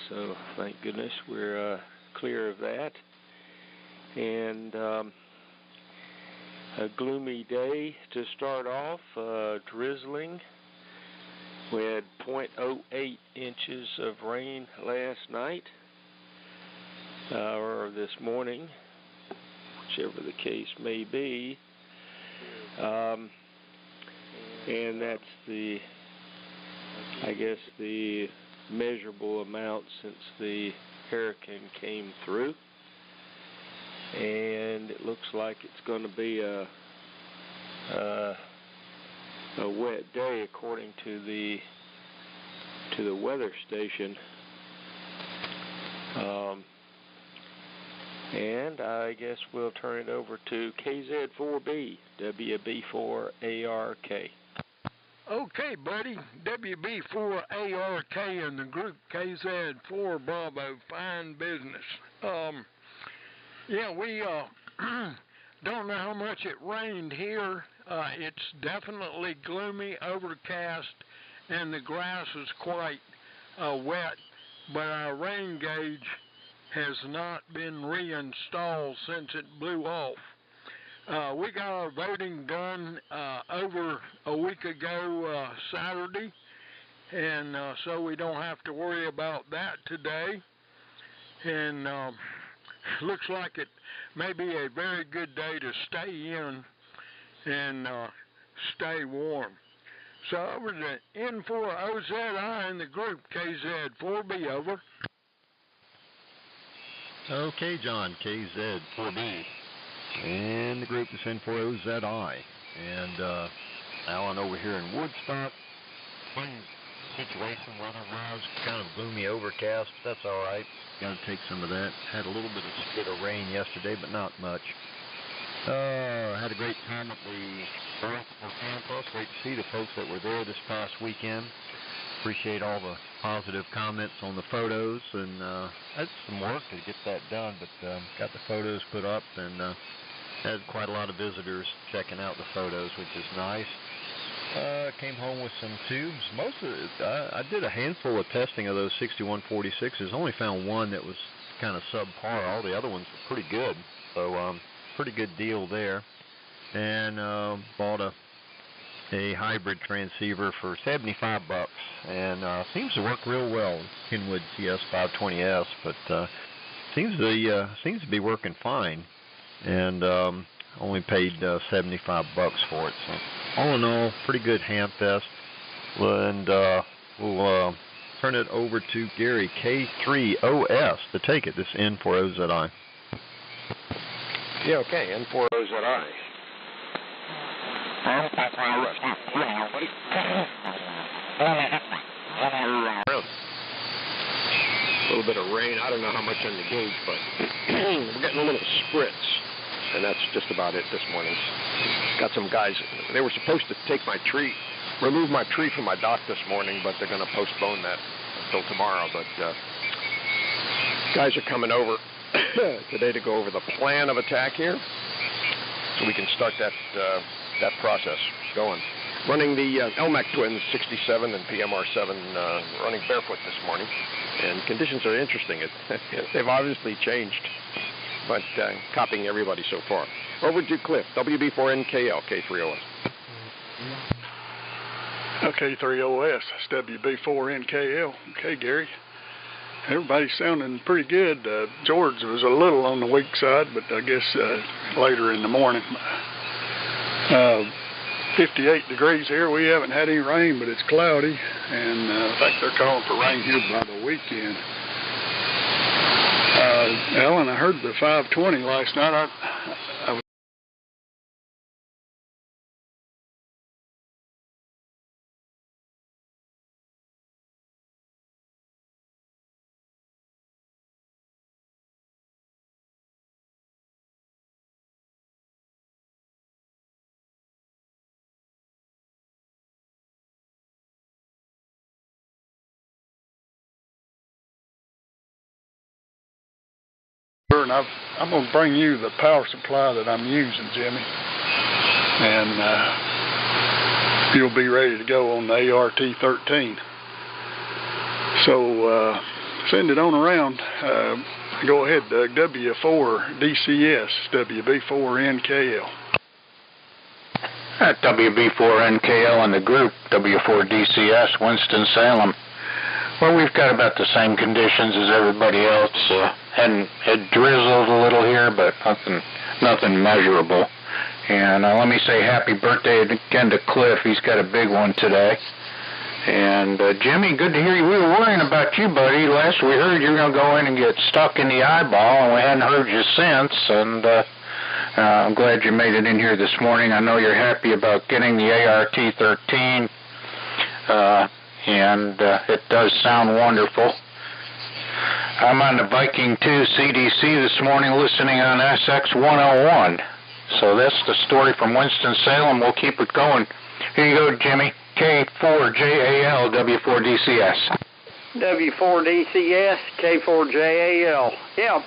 so thank goodness we're clear of that. And a gloomy day to start off, drizzling. We had 0.08 inches of rain last night, or this morning, whichever the case may be. And that's the, I guess, the measurable amount since the hurricane came through. And it looks like it's going to be a wet day according to the weather station. And I guess we'll turn it over to KZ4B, WB4ARK. Okay, buddy, WB4ARK and the group KZ4 Bravo, fine business. Yeah, we don't know how much it rained here. It's definitely gloomy, overcast, and the grass is quite wet, but our rain gauge has not been reinstalled since it blew off. We got our voting done over a week ago Saturday, and so we don't have to worry about that today. And looks like it may be a very good day to stay in and stay warm. So over to N4OZI in the group KZ4B, over. Okay, John, KZ4B. And the group is N4OZI. And Alan over here in Woodstock. One situation weather-wise, kind of gloomy, overcast, but that's all right. Got to take some of that. Had a little bit of rain yesterday, but not much. Had a great time at the Municipal Campus. Great to see the folks that were there this past weekend. Appreciate all the positive comments on the photos, and had some work to get that done, but got the photos put up, and had quite a lot of visitors checking out the photos, which is nice. Came home with some tubes. Most of it, I did a handful of testing of those 6146s. Only found one that was kind of subpar. All the other ones were pretty good. So pretty good deal there. And bought a hybrid transceiver for $75, and seems to work real well. Kenwood CS520S, but seems to be working fine. And only paid $75 for it. So all in all, pretty good ham fest. And we'll turn it over to Gary K3OS to take it. This is N4OZI. Yeah, okay, N4OZI. A little bit of rain. I don't know how much on the gauge, but we're getting a little spritz. And that's just about it this morning. Got some guys, they were supposed to remove my tree from my dock this morning, but they're going to postpone that until tomorrow. But guys are coming over today to go over the plan of attack here, so we can start that process going. Running the LMAC Twins 67 and PMR7 running barefoot this morning, and conditions are interesting. They've obviously changed, but copying everybody so far. Over to Cliff, WB4NKL, K3OS. K3OS, it's WB4NKL. Okay, Gary. Everybody's sounding pretty good. George was a little on the weak side, but I guess later in the morning. 58 degrees here. We haven't had any rain, but it's cloudy, and in fact they're calling for rain here by the weekend. Alan, I heard the 520 last night. I was and I'm going to bring you the power supply that I'm using, Jimmy, and you'll be ready to go on the ART-13. So send it on around. Go ahead, Doug. W4DCS, WB4NKL. At WB4NKL in the group, W4DCS, Winston-Salem. Well, we've got about the same conditions as everybody else. Had drizzled a little here, but nothing measurable. And let me say happy birthday again to Cliff. He's got a big one today. And Jimmy, good to hear you. We were worrying about you, buddy. Last we heard you were going to go in and get stuck in the eyeball, and we hadn't heard you since. And I'm glad you made it in here this morning. I know you're happy about getting the ART-13, and it does sound wonderful. I'm on the Viking 2 CDC this morning listening on SX 101. So that's the story from Winston-Salem. We'll keep it going. Here you go, Jimmy. K4JAL, W4DCS. W4DCS, K4JAL. Yeah,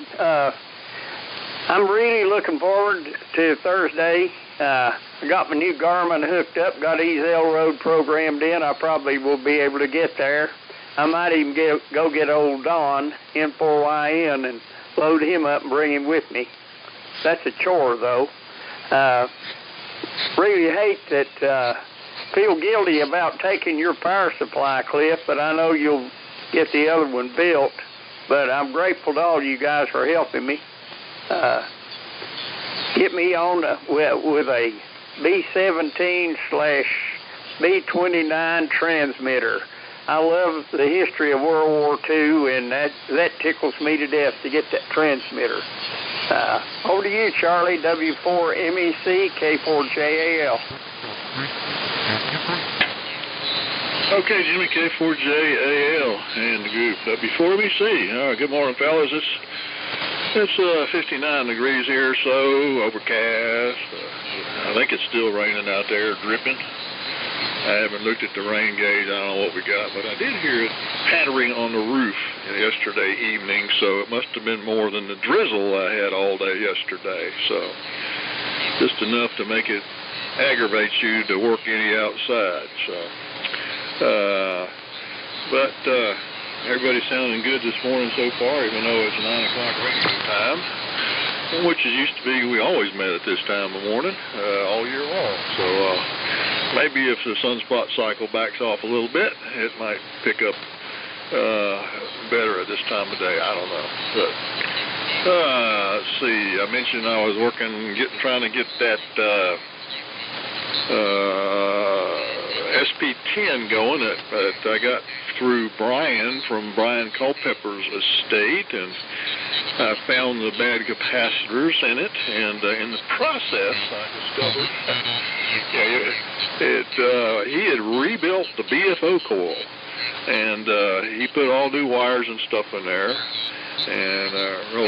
I'm really looking forward to Thursday. I got my new Garmin hooked up, got Ease L Road programmed in. I probably will be able to get there. I might even go get old Don, N4YN, and load him up and bring him with me. That's a chore, though. Really hate that, feel guilty about taking your power supply, Cliff, but I know you'll get the other one built. But I'm grateful to all you guys for helping me. Get me on with a B17/B29 transmitter. I love the history of World War II, and that tickles me to death to get that transmitter. Over to you, Charlie, W4MEC, K4JAL. Okay, Jimmy, K4JAL and the group, W4MEC. All right, good morning, fellas. It's 59 degrees here or so, overcast. I think it's still raining out there, dripping. I haven't looked at the rain gauge. I don't know what we got, but I did hear it pattering on the roof yesterday evening, so it must have been more than the drizzle I had all day yesterday. So just enough to make it aggravate you to work any outside. So, but everybody's sounding good this morning so far, even though it's 9 o'clock radio time, which it used to be we always met at this time of morning all year long. So maybe if the sunspot cycle backs off a little bit, it might pick up better at this time of day. I don't know. But let's see. I mentioned I was trying to get that SP10 going that I got through Brian from Brian Culpepper's estate, and I found the bad capacitors in it, and in the process I discovered he had rebuilt the BFO coil, and he put all new wires and stuff in there, and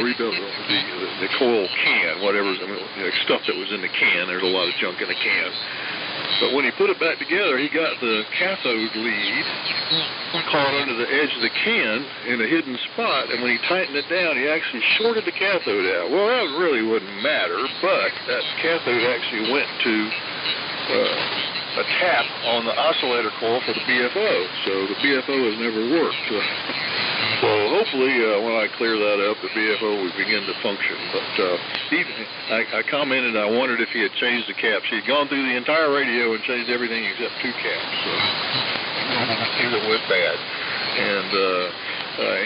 rebuilt the coil can, whatever, the stuff that was in the can. There's a lot of junk in the can. But when he put it back together, he got the cathode lead caught under the edge of the can in a hidden spot, and when he tightened it down, he actually shorted the cathode out. Well, that really wouldn't matter, but that cathode actually went to a tap on the oscillator coil for the BFO, so the BFO has never worked. So hopefully when I clear that up, the BFO will begin to function. But I commented, I wondered if he had changed the caps. He had gone through the entire radio and changed everything except 2 caps. So it went bad, and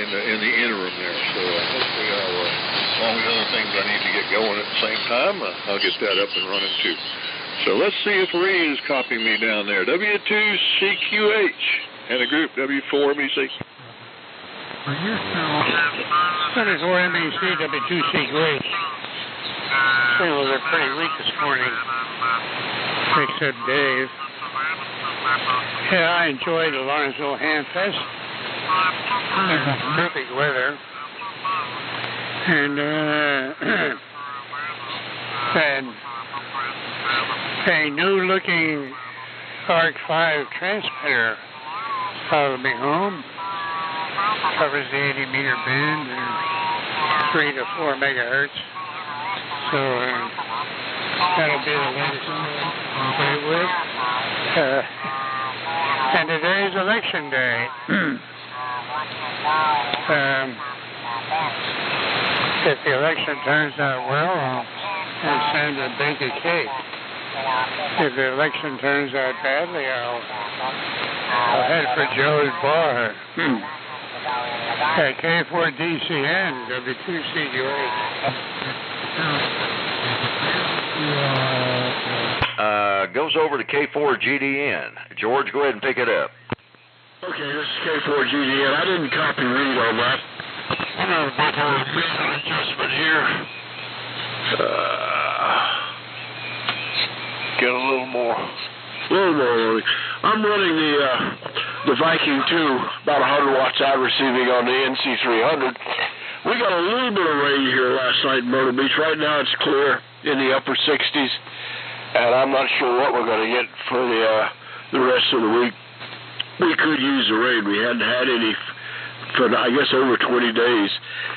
in the interim there. So hopefully all the other things I need to get going at the same time, I'll get that up and running too. So let's see if Ray is copying me down there. W2CQH and a group, W4MEC. 24MEC, W2CQH. Signals are pretty weak this morning. Like said Dave. Yeah, I enjoyed the Lawrenceville Ham Fest. Perfect weather. And a new-looking Arc 5 transmitter probably home. Covers the 80-meter band and 3 to 4 megahertz. So that'll be the latest one I'll play with. And today is election day. If the election turns out well, I'll send a bake a cake. If the election turns out badly, I'll head for Joe's bar. At K4DCN, W2CUH. Goes over to K4GDN. George, go ahead and pick it up. Okay, this is K4GDN. I didn't copy read on that. I'm going to make a major adjustment here. Get a little more. I'm running the Viking 2, about 100 watts out receiving on the NC300. We got a little bit of rain here last night in Myrtle Beach. Right now it's clear in the upper 60s, and I'm not sure what we're going to get for the rest of the week. We could use the rain. We hadn't had any for, I guess, over 20 days.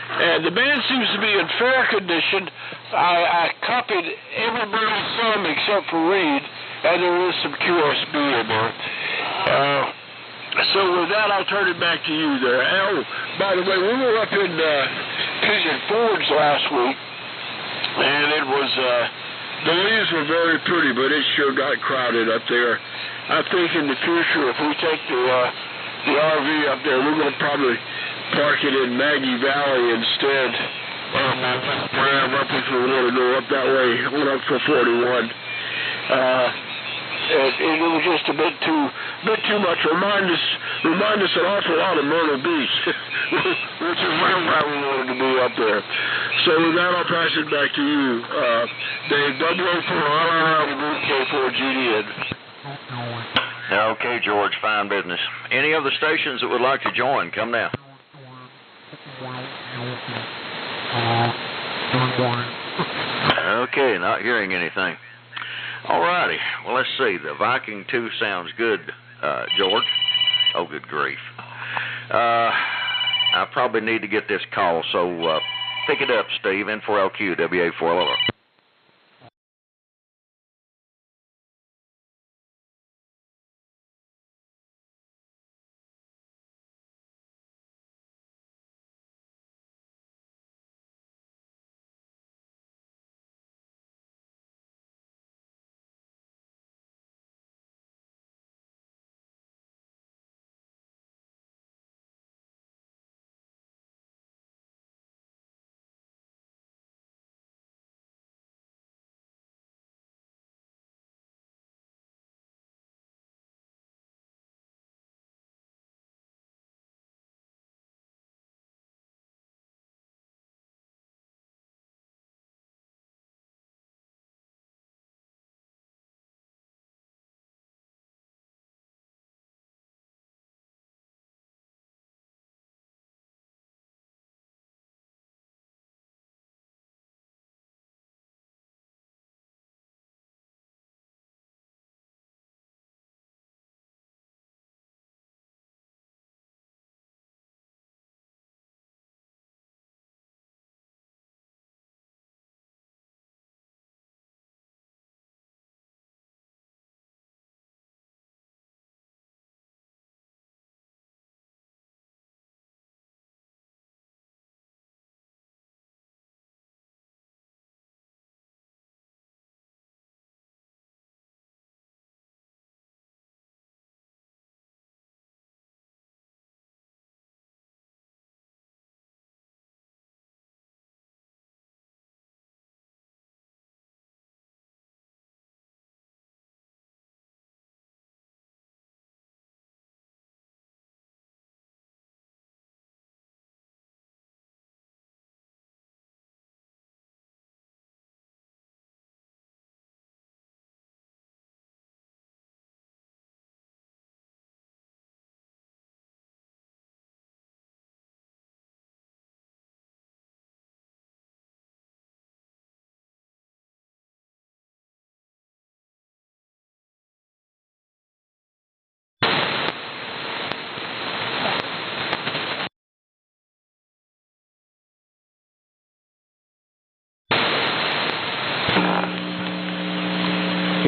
And the band seems to be in fair condition. I copied everybody's sum except for Reed, and there is some QSB in there. So with that, I'll turn it back to you there. Al, by the way, we were up in Pigeon Forge last week, and it was, the leaves were very pretty, but it sure got crowded up there. I think in the future, if we take the RV up there, we're going to probably park it in Maggie Valley instead. Grab up if we want to go up that way, went up for 41. It was just a bit too much. Remind us an awful lot of Myrtle Beach, which is why we wanted to be up there. So with that, I'll pass it back to you, Dave. W4 K4GDN. Okay, George, fine business. Any other stations that would like to join, come now. Okay, not hearing anything. All righty. Well, let's see. The Viking 2 sounds good, George. Oh, good grief. I probably need to get this call, so pick it up, Steve, N4LQ, WA4LR.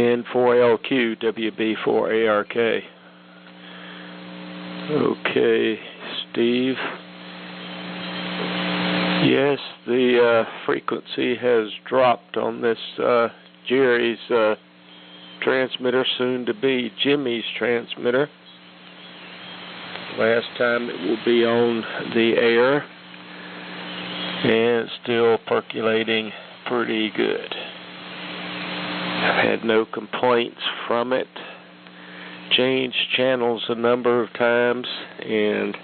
N4LQ, WB4ARK. Okay, Steve. Yes, the frequency has dropped on this Jerry's transmitter, soon to be Jimmy's transmitter. Last time it will be on the air, and still percolating pretty good. I've had no complaints from it. Changed channels a number of times, and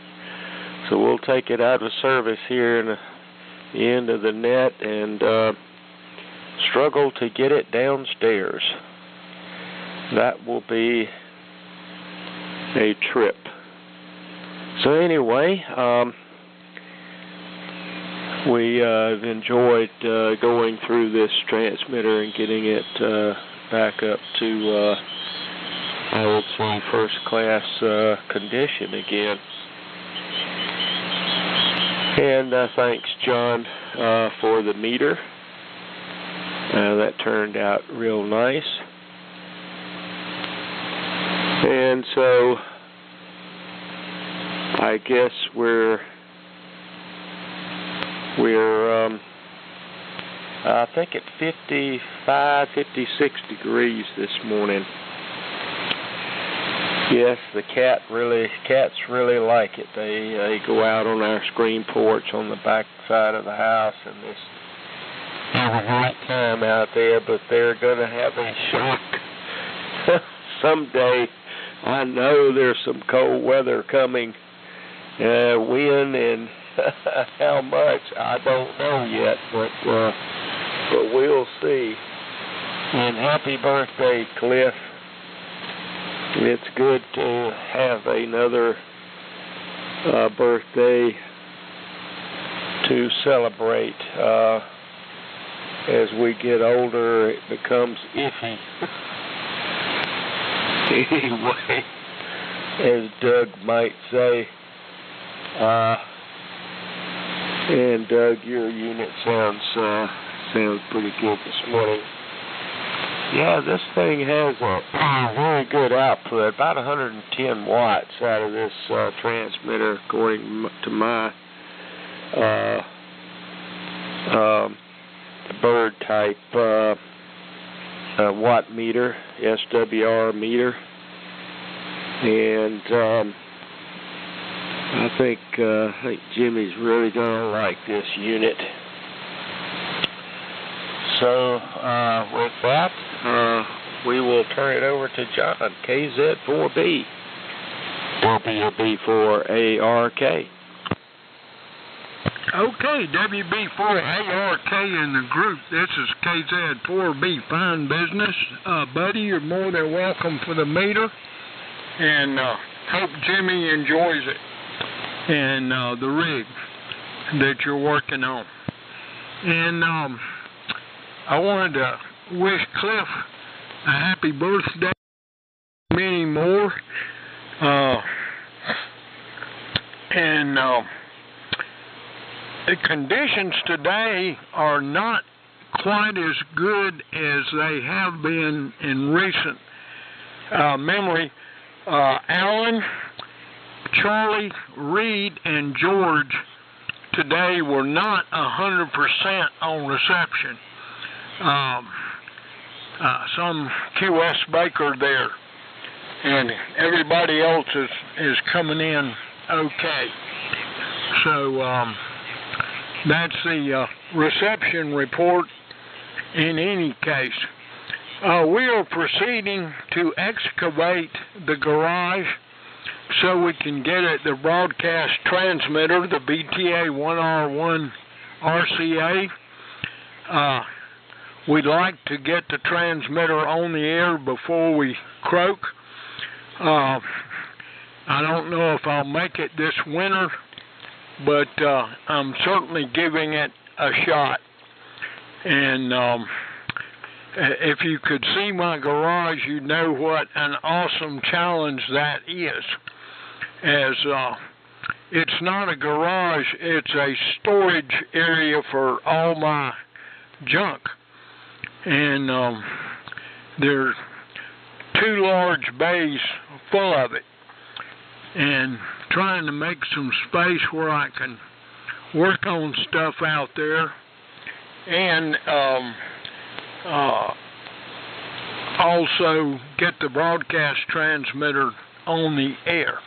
so we'll take it out of service here in the end of the net and struggle to get it downstairs. That will be a trip. So anyway, we have enjoyed going through this transmitter and getting it back up to, I would say, first-class condition again. And thanks, John, for the meter. That turned out real nice. And so I guess we're I think at 55, 56 degrees this morning. Yes, the cats really like it. They go out on our screen porch on the back side of the house and just have a great time out there, but they're going to have a shock someday. I know there's some cold weather coming. When and how much, I don't know yet, but we'll see. And happy birthday, Cliff. It's good to have another birthday to celebrate. As we get older, it becomes iffy. Anyway, as Doug might say, and Doug, your unit sounds pretty good this morning. Yeah, this thing has a very good output, about 110 watts out of this transmitter, according to my bird type watt meter, SWR meter, and I think Jimmy's really gonna like this unit. So with that, we will turn it over to John, KZ4B. WB4ARK. Okay, WB4ARK in the group. This is KZ4B, fine business. Buddy, you're more than welcome for the meter, and hope Jimmy enjoys it and the rig that you're working on. And I wanted to wish Cliff a happy birthday, many more. And the conditions today are not quite as good as they have been in recent memory. Alan, Charlie, Reed, and George today were not 100% on reception. Some QS Baker there, and everybody else is coming in okay. So that's the reception report in any case. We are proceeding to excavate the garage so we can get at the broadcast transmitter, the BTA-1R1 RCA. We'd like to get the transmitter on the air before we croak. I don't know if I'll make it this winter, but I'm certainly giving it a shot. And if you could see my garage, you'd know what an awesome challenge that is. As it's not a garage, it's a storage area for all my junk. And there are 2 large bays full of it. And trying to make some space where I can work on stuff out there, and also get the broadcast transmitter on the air.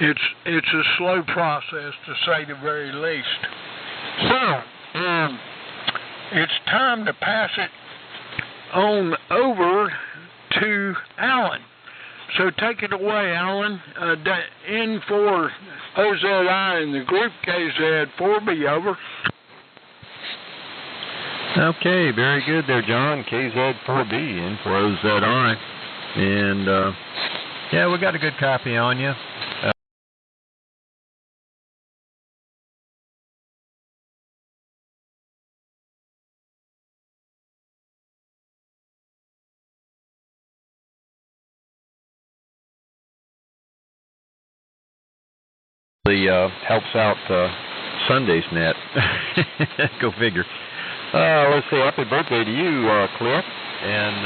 It's a slow process, to say the very least. So, it's time to pass it on over to Alan. So take it away, Alan. In for OZI and the group KZ4B, over. Okay, very good there, John. KZ4B in for OZI. And, yeah, we got a good copy on you. Helps out Sunday's net. Go figure. Let's say happy birthday to you, Cliff. And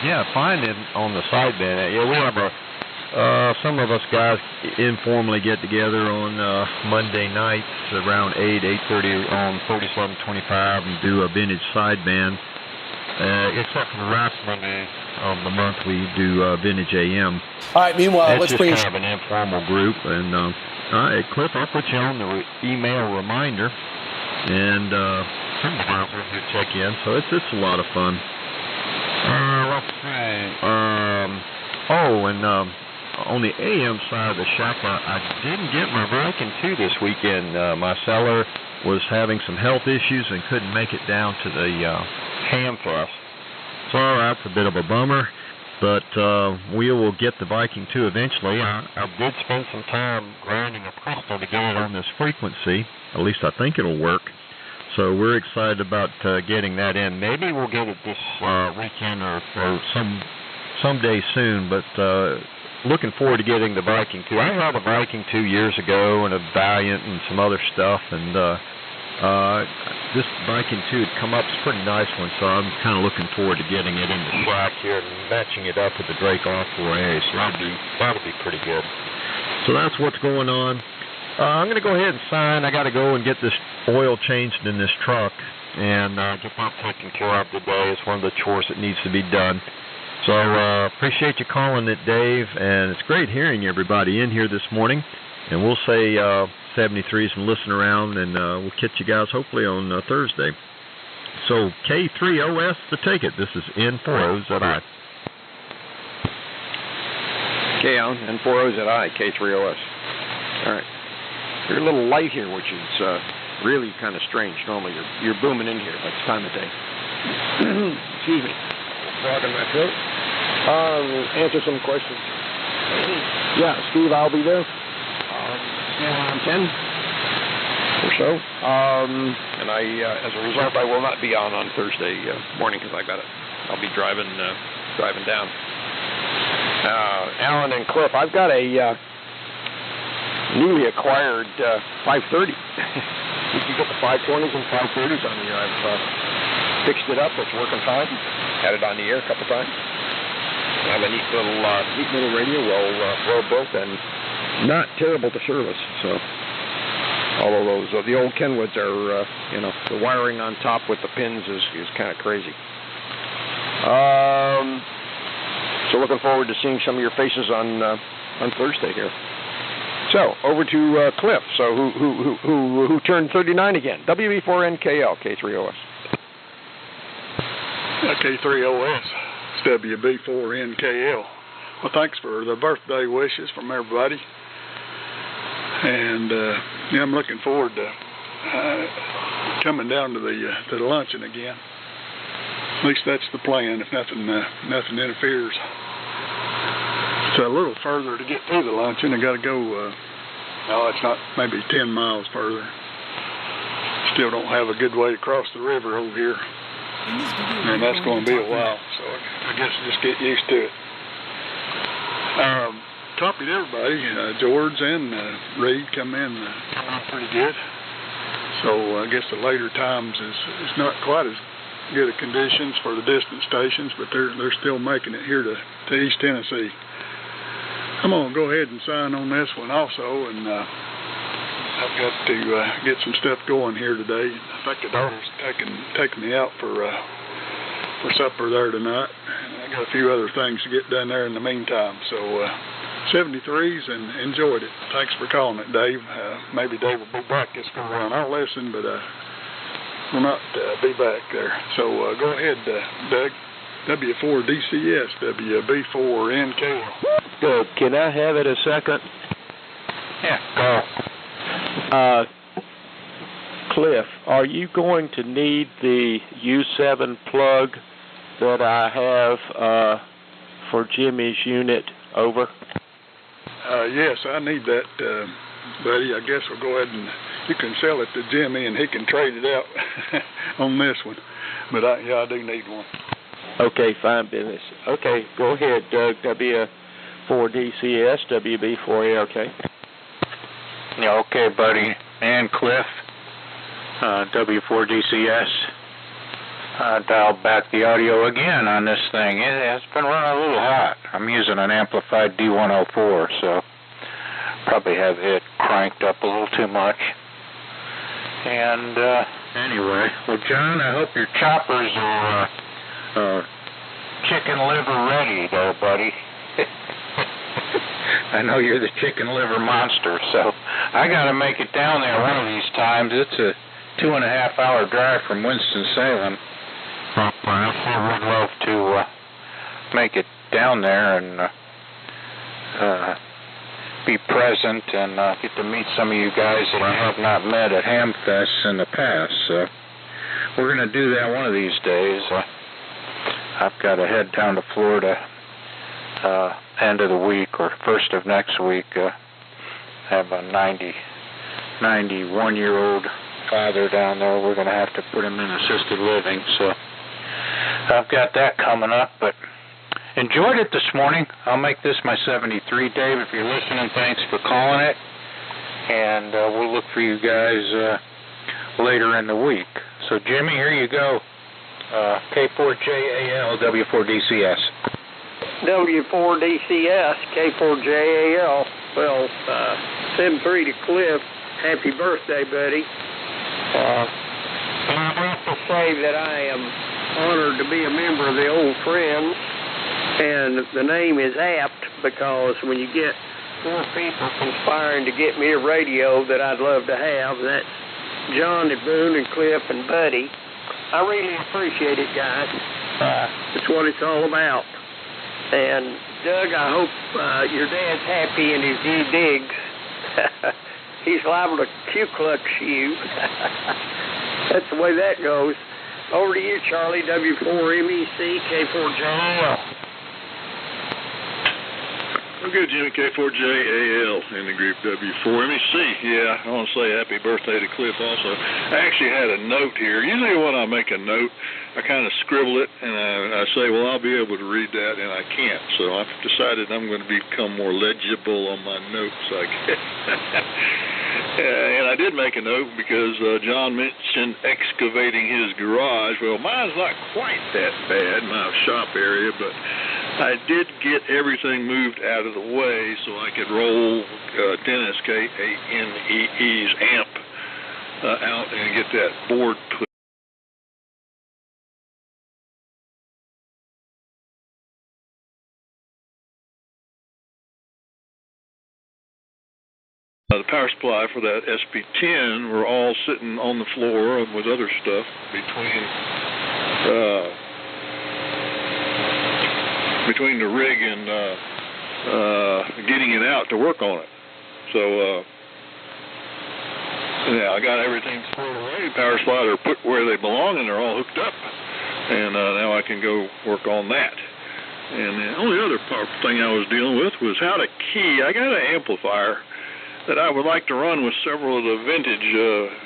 yeah, find him on the sideband. Yeah, we have some of us guys informally get together on Monday nights around 8:30 on 3725 and do a vintage sideband. Except for the last Monday of the month, we do vintage AM. All right. Meanwhile, let's let's bring kind of an informal group. And all right, Cliff, I'll put you on the email reminder, and tomorrow we'll check in. So it's a lot of fun. Let's see. And on the AM side of the shop, I didn't get my Viking 2 this weekend. My seller was having some health issues and couldn't make it down to the ham fest. So that's a bit of a bummer, but we will get the Viking 2 eventually. I did spend some time grinding a crystal to get it on this frequency. At least I think it'll work. So we're excited about getting that in. Maybe we'll get it this weekend or someday soon, but looking forward to getting the Viking 2. I had a Viking 2 years ago and a Valiant and some other stuff, and this Viking 2 had come up. It's a pretty nice one, so I'm kind of looking forward to getting it in the track here and matching it up with the Drake R4A, so that'll be pretty good. So that's what's going on. I'm going to go ahead and sign. I got to go and get this oil changed in this truck and get that taken care of today. It's one of the chores that needs to be done. So appreciate you calling it, Dave, and it's great hearing everybody in here this morning. And we'll say 73s and listen around, and we'll catch you guys hopefully on Thursday. So K3OS, the take it. This is N4OZI. K-on, N4OZI, K3OS. All right. You're a little light here, which is really kind of strange. Normally you're booming in here. That's time of day. Excuse me. Frog in my throat. Answer some questions. Yeah, Steve, I'll be there. Around 10 or so. And as a result, I will not be on Thursday morning because I'll be driving down. Alan and Cliff, I've got a newly acquired 530. You can get the 520s and 530s on here. I've fixed it up. It's working fine. Had it on the air a couple times. I have a neat little radio, well built and not terrible to service. So, although those the old Kenwoods are, the wiring on top with the pins is kind of crazy. So looking forward to seeing some of your faces on Thursday here. So over to Cliff. So who turned 39 again? WB4NKL K3OS. K3OS. It's WB4NKL. Well, thanks for the birthday wishes from everybody. And yeah, I'm looking forward to coming down to the luncheon again. At least that's the plan. If nothing interferes. It's a little further to get to the luncheon. I got to go. No, it's not. Maybe 10 miles further. Still don't have a good way to cross the river over here, and that's going to be a while. So I guess just get used to it. Copied everybody. George and Reed come in pretty good. So I guess the later times is not quite as good of conditions for the distant stations, but they're still making it here to East Tennessee. I'm going to go ahead and sign on this one also, and I've got to get some stuff going here today. I think the daughter's taking me out for supper there tonight. And I got a few other things to get done there in the meantime. So 73s and enjoyed it. Thanks for calling it, Dave. Maybe Dave will be back this go around. I'll listen, but will not be back there. So go ahead, Doug. W4DCS, WB4NK. Good. Can I have it a second? Yeah, go. Cliff, are you going to need the U7 plug that I have for Jimmy's unit? Over. Yes, I need that, buddy. I guess we'll go ahead and you can sell it to Jimmy and he can trade it out on this one. But I do need one. Okay, fine business. Okay, go ahead, Doug. W4DCS, WB4ARK. Yeah, okay, buddy. And Cliff, W4DCS. Dialed back the audio again on this thing. It's been running a little hot. I'm using an amplified D104, so probably have it cranked up a little too much. And anyway, well, John, I hope your choppers are chicken liver ready there, buddy. I know you're the chicken liver monster, so I got to make it down there one of these times. It's a 2.5-hour drive from Winston-Salem. I would love to make it down there and be present and get to meet some of you guys that I have not met at Hamfest in the past. So we're going to do that one of these days. I've got to head down to Florida end of the week or first of next week. Have a 91-year-old father down there. We're going to have to put him in assisted living, so I've got that coming up, but enjoyed it this morning. I'll make this my 73, Dave. If you're listening, thanks for calling it, and we'll look for you guys later in the week. So, Jimmy, here you go. K4JAL, W4DCS. W4DCS, K4JAL. Well, 73 to Cliff. Happy birthday, buddy. I have to say that I am honored to be a member of the Old Friends, and the name is apt because when you get 4 people conspiring to get me a radio that I'd love to have, that's John and Boone and Cliff and Buddy. I really appreciate it, guys. It's what it's all about. And Doug, I hope your dad's happy in his new digs. He's liable to Q-clutch you. That's the way that goes. Over to you, Charlie, W4MEC, K4JAL. I'm good, Jimmy, K4JAL in the group W4MEC. Yeah, I want to say happy birthday to Cliff also. I actually had a note here. Usually when I make a note, I kind of scribble it, and I say, well, I'll be able to read that, and I can't. So I've decided I'm going to become more legible on my notes, I guess. And I did make a note because John mentioned excavating his garage. Well, mine's not quite that bad, my shop area, but I did get everything moved out of the way so I could roll Dennis, K-A-N-E-E's amp out and get that board put. The power supply for that SP10 were all sitting on the floor with other stuff between the rig and getting it out to work on it. So yeah, I got everything squared away. Power supplies are put where they belong and they're all hooked up. And now I can go work on that. And the only other thing I was dealing with was how to key. I got an amplifier that I would like to run with several of the vintage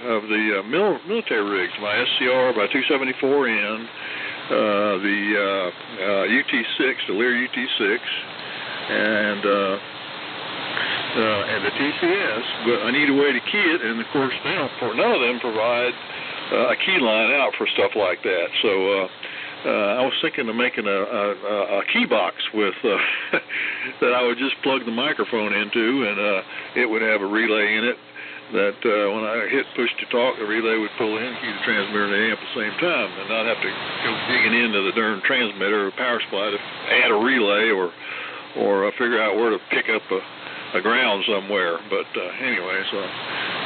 of the military rigs, my SCR, my 274N, the UT6, the Lear UT6, and the TCS, but I need a way to key it, and of course none of them provide a key line out for stuff like that. So I was thinking of making a key box with that I would just plug the microphone into, and it would have a relay in it that when I hit push to talk, the relay would pull in, key the transmitter and the amp at the same time, and not have to go digging into the darn transmitter or power supply to add a relay or figure out where to pick up a ground somewhere. But anyway, so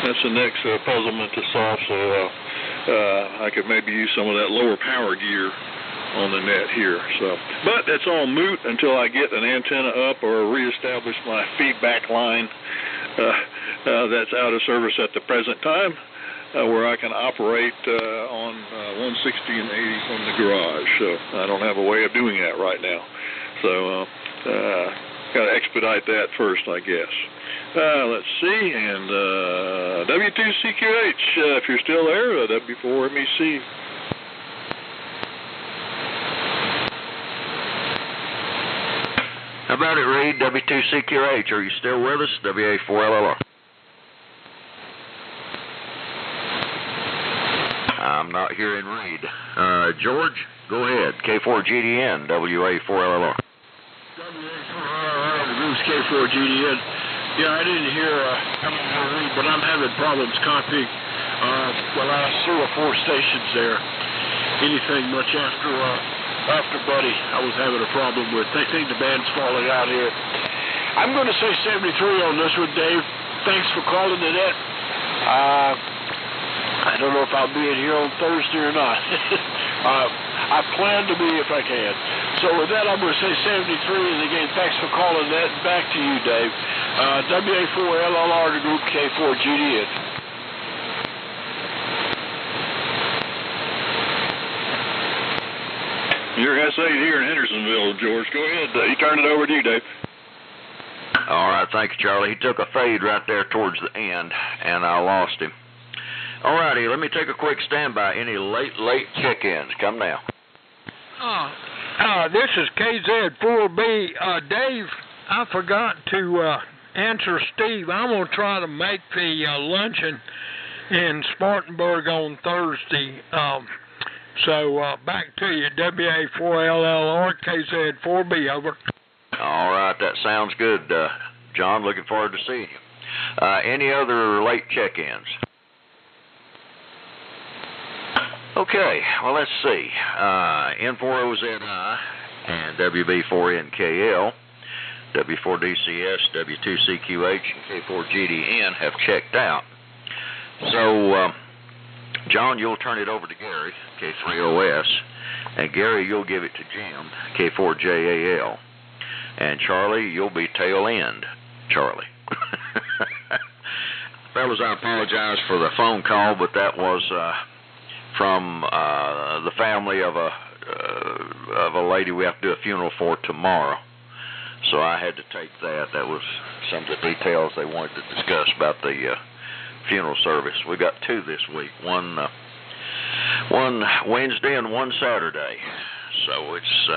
that's the next puzzlement to solve. So I could maybe use some of that lower power gear on the net here. So, but that's all moot until I get an antenna up or reestablish my feedback line that's out of service at the present time, where I can operate on 160 and 80 from the garage. So I don't have a way of doing that right now. So got to expedite that first, I guess. Let's see, and W2CQH, if you're still there, W4MEC. How about it, Reed? W2CQH, are you still with us? WA4LLR. I'm not hearing Reed. George, go ahead. K4GDN, WA4LLR. WA4LLR, the group's K4GDN. Yeah, I didn't hear Reed, but I'm having problems copying the last 3 or 4 stations there. Anything much after Buddy, I was having a problem with. They think the band's falling out here. I'm going to say 73 on this one, Dave. Thanks for calling the net. I don't know if I'll be in here on Thursday or not. I plan to be if I can. So with that, I'm going to say 73, and again, thanks for calling that. Back to you, Dave. WA4LLR, the group K4GDN. Your S8 here in Hendersonville, George. Go ahead. He turned it over to you, Dave. All right, thank you, Charlie. He took a fade right there towards the end, and I lost him. All righty, let me take a quick standby. Any late check-ins? Come now. This is KZ4B. Dave, I forgot to answer Steve. I'm going to try to make the luncheon in Spartanburg on Thursday. So back to you, WA4LLR, KZ4B, over. All right, that sounds good, John. Looking forward to seeing you. Any other late check-ins? Okay, well, let's see. N40ZI and WB4NKL, W4DCS, W2CQH, and K4GDN have checked out. So, John, you'll turn it over to Gary, K3OS, and Gary, you'll give it to Jim, K4JAL, and Charlie, you'll be tail end, Charlie. Fellas, I apologize for the phone call, but that was from the family of a lady we have to do a funeral for tomorrow. So I had to take that. That was some of the details they wanted to discuss about the funeral service. We got 2 this week, one Wednesday and one Saturday. So it's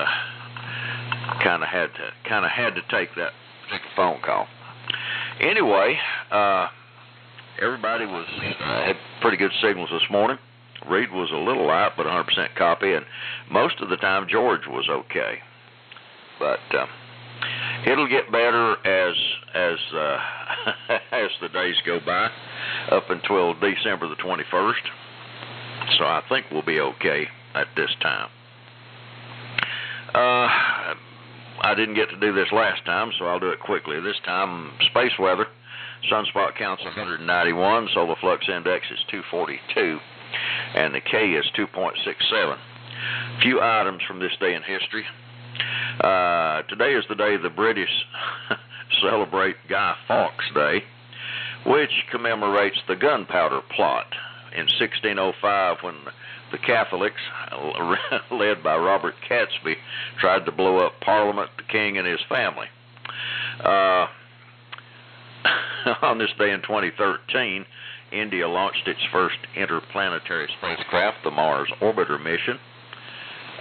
kind of had to take that phone call. Anyway, everybody had pretty good signals this morning. Reed was a little light, but 100% copy, and most of the time George was okay. But it'll get better as as the days go by, up until December the 21st. So I think we'll be okay at this time. I didn't get to do this last time, so I'll do it quickly. This time, space weather. Sunspot count's 191, solar flux index is 242, and the K is 2.67. Few items from this day in history. Today is the day the British celebrate Guy Fawkes Day, which commemorates the gunpowder plot in 1605 when the Catholics, led by Robert Catesby, tried to blow up Parliament, the King, and his family. On this day in 2013, India launched its first interplanetary spacecraft, the Mars Orbiter mission.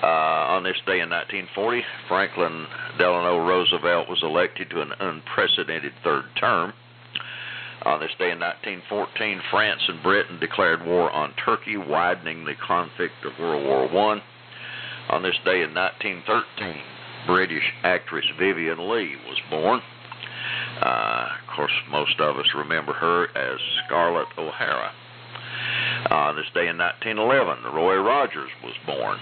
On this day in 1940, Franklin Delano Roosevelt was elected to an unprecedented 3rd term. On this day in 1914, France and Britain declared war on Turkey, widening the conflict of World War I. On this day in 1913, British actress Vivian Leigh was born. Of course, most of us remember her as Scarlett O'Hara. On this day in 1911, Roy Rogers was born.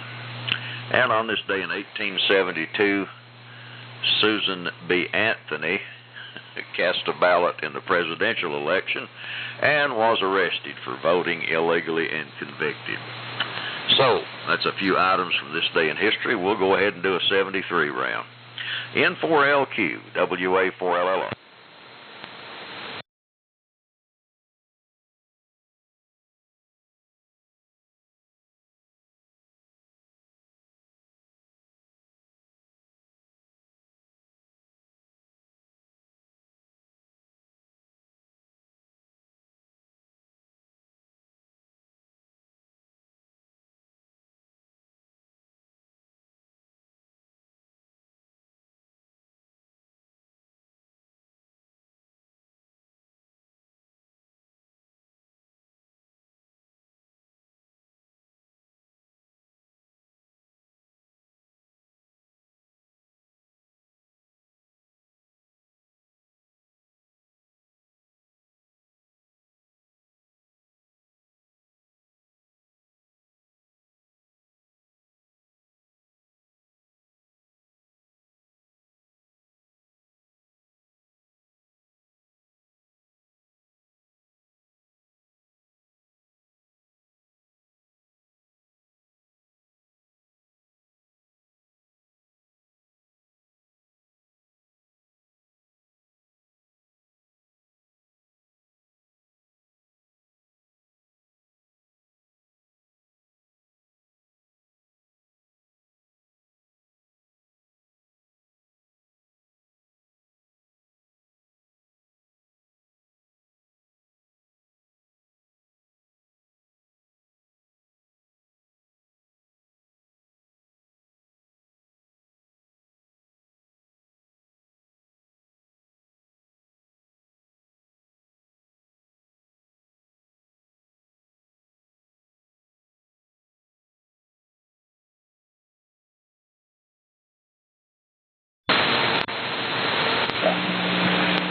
And on this day in 1872, Susan B. Anthony cast a ballot in the presidential election and was arrested for voting illegally and convicted. So, that's a few items from this day in history. We'll go ahead and do a 73 round. N4LQ, WA4LLO.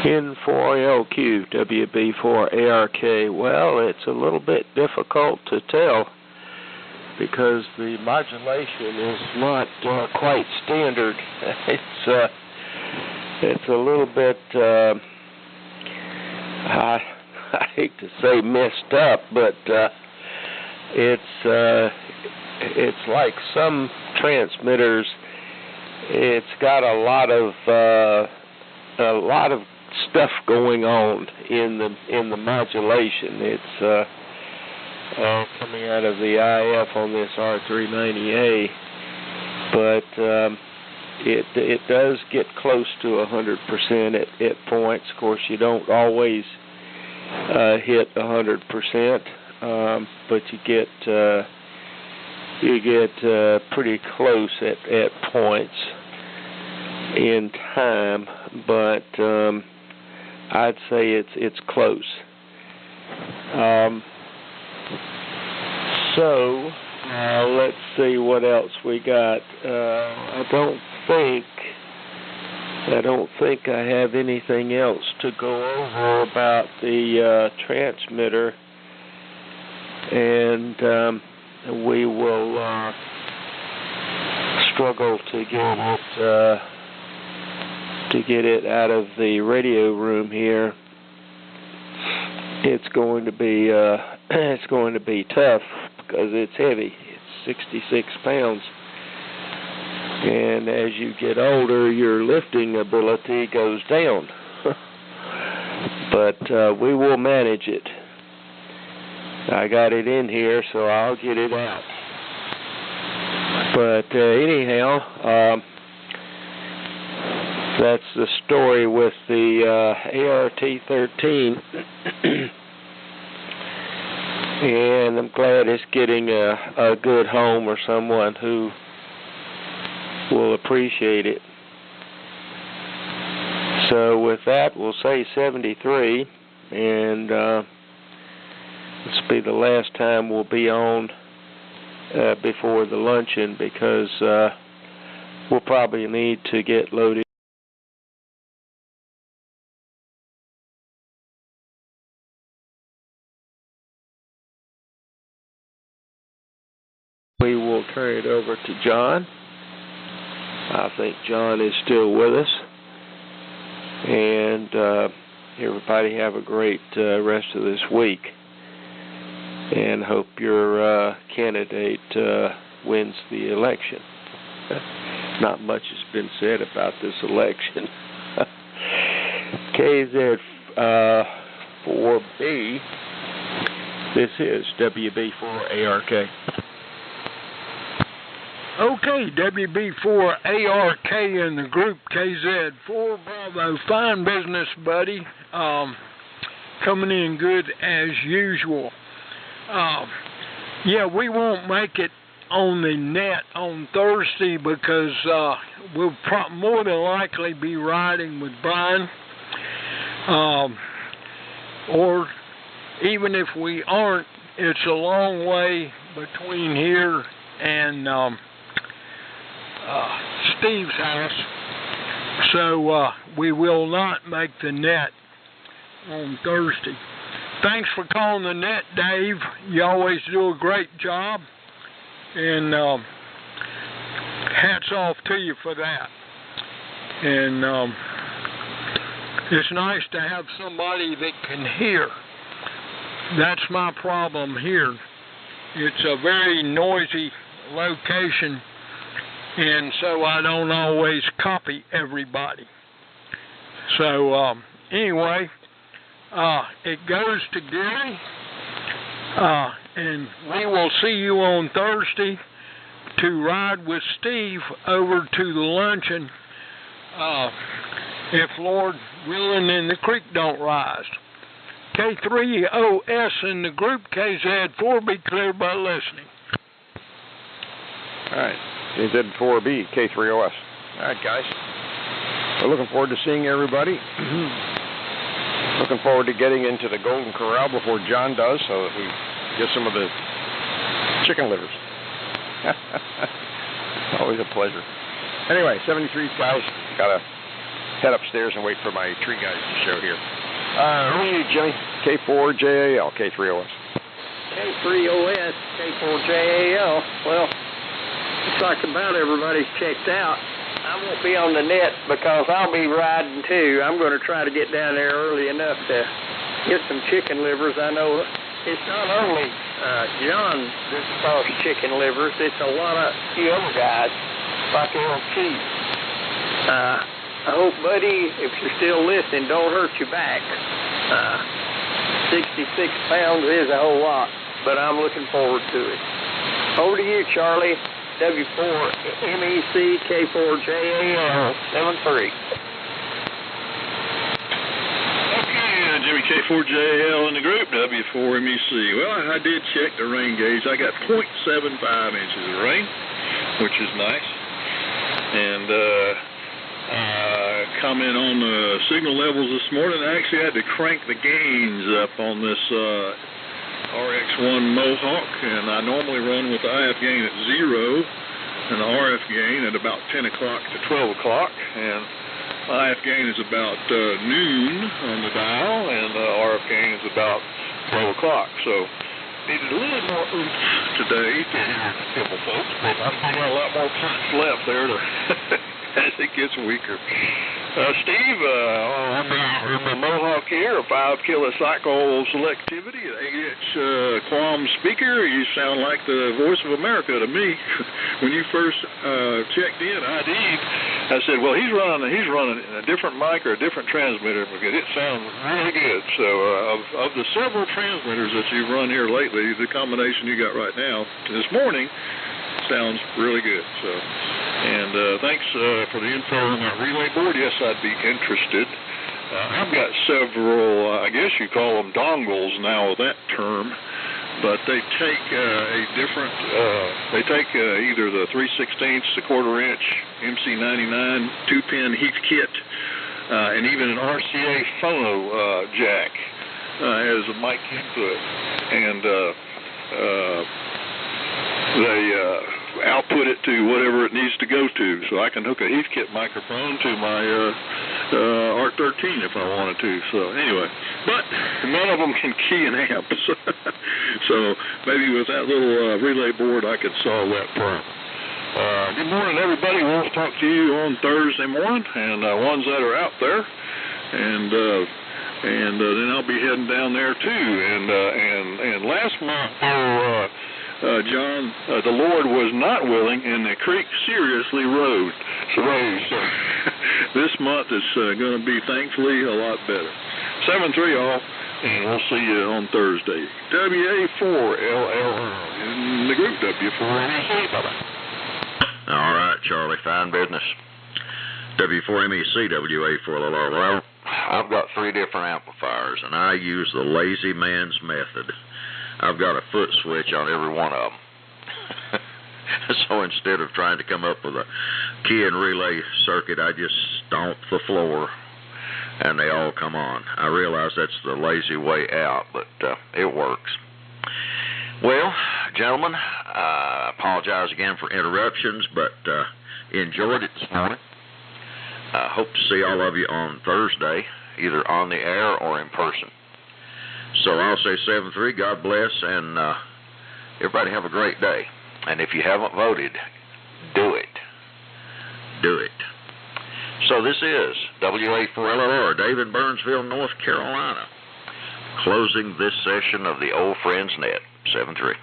N4LQ, WB4ARK. Well, it's a little bit difficult to tell because the modulation is not quite standard. It's a little bit, I hate to say messed up, but it's like some transmitters. It's got a lot of stuff going on in the modulation. It's coming out of the IF on this R390A, but it does get close to 100% at points. Of course, you don't always hit 100%, but you get pretty close at points in time, but I'd say it's close. So let's see what else we got. I don't think I have anything else to go over about the transmitter, and we will struggle to get it out of the radio room here. It's going to be tough because it's heavy. It's 66 pounds, and as you get older, your lifting ability goes down. But we will manage it. I got it in here, so I'll get it out. But anyhow, that's the story with the ART-13. And I'm glad it's getting a good home or someone who will appreciate it. So with that, we'll say 73, and this will be the last time we'll be on before the luncheon, because we'll probably need to get loaded. We will turn it over to John. I think John is still with us. And everybody have a great rest of this week. And hope your candidate wins the election. Not much has been said about this election. KZ 4B. This is WB4ARK. Okay, WB4ARK in the group KZ4 Bravo. Fine business, buddy. Coming in good as usual. Yeah, we won't make it on the net on Thursday because we'll more than likely be riding with Brian. Or even if we aren't, it's a long way between here and Steve's house, so we will not make the net on Thursday. Thanks for calling the net, Dave. You always do a great job, and hats off to you for that. And it's nice to have somebody that can hear. That's my problem here. It's a very noisy location, and so I don't always copy everybody. So anyway, it goes to Gary, and we will see you on Thursday to ride with Steve over to the luncheon, if Lord willing and the creek don't rise. K3OS in the group, KZ4, be clear by listening. All right, KZ4B, K3OS. All right, guys. We're looking forward to seeing everybody. Looking forward to getting into the Golden Corral before John does, so that we get some of the chicken livers. Always a pleasure. Anyway, 73 guys, gotta head upstairs and wait for my tree guys to show here. Who are you, Jimmy? K4JAL, K3OS. K3OS, K4JAL. Well, looks like about everybody's checked out. I won't be on the net because I'll be riding too. I'm going to try to get down there early enough to get some chicken livers. I know it's not only John that calls chicken livers. It's a lot of few other guys like LT. I hope, buddy, if you're still listening, don't hurt your back. 66 pounds is a whole lot, but I'm looking forward to it. Over to you, Charlie. W4MEC K4JAL 73. Okay, Jimmy K4JAL in the group, W4MEC. Well, I did check the rain gauge. I got 0.75 inches of rain, which is nice. And comment on the signal levels this morning. I actually had to crank the gains up on this RX1 Mohawk, and I normally run with the IF gain at 0 and the RF gain at about 10 o'clock to 12 o'clock, and IF gain is about noon on the dial, and the RF gain is about 12 o'clock. So needed a little more oomph today to simple folks, but I've got a lot more punch left there to as it gets weaker. Steve, on the Mohawk here, a 5 kilocycle selectivity, an 8-inch QAM speaker. You sound like the voice of America to me. When you first checked in, ID'd, I said, well, he's running a different mic or a different transmitter because it sounds really good. So of the several transmitters that you've run here lately, the combination you got right now this morning sounds really good. So, and thanks for the info on that relay board. Yes, I'd be interested. I've got several, I guess you call them dongles now, that term, but they take either the 3/16, the 1/4 inch MC99 2-pin Heath kit, and even an RCA phono jack as a mic input, and output it to whatever it needs to go to. So I can hook a Heathkit microphone to my ARC-13 if I wanted to. So anyway, but none of them can key an amp. So maybe with that little relay board I could solve that problem. Good morning, everybody. We'll talk to you on Thursday morning, and ones that are out there, and then I'll be heading down there too. And last month, John, the Lord was not willing, and the creek seriously rose. So this month is going to be thankfully a lot better. 7-3 all, and we'll see you on Thursday. WA4LLR in the group W4MEC. Bye-bye. All right, Charlie, fine business. W4MEC, WA4LR. Well, I've got 3 different amplifiers, and I use the lazy man's method. I've got a foot switch on every one of them. So instead of trying to come up with a key and relay circuit, I just stomp the floor, and they all come on. I realize that's the lazy way out, but it works. Well, gentlemen, I apologize again for interruptions, but enjoyed it this morning. I hope to see all of you on Thursday, either on the air or in person. So I'll say 7-3, God bless, and everybody have a great day. And if you haven't voted, do it. Do it. So this is WA4LLR, David, Burnsville, North Carolina, closing this session of the Old Friends Net. 7-3.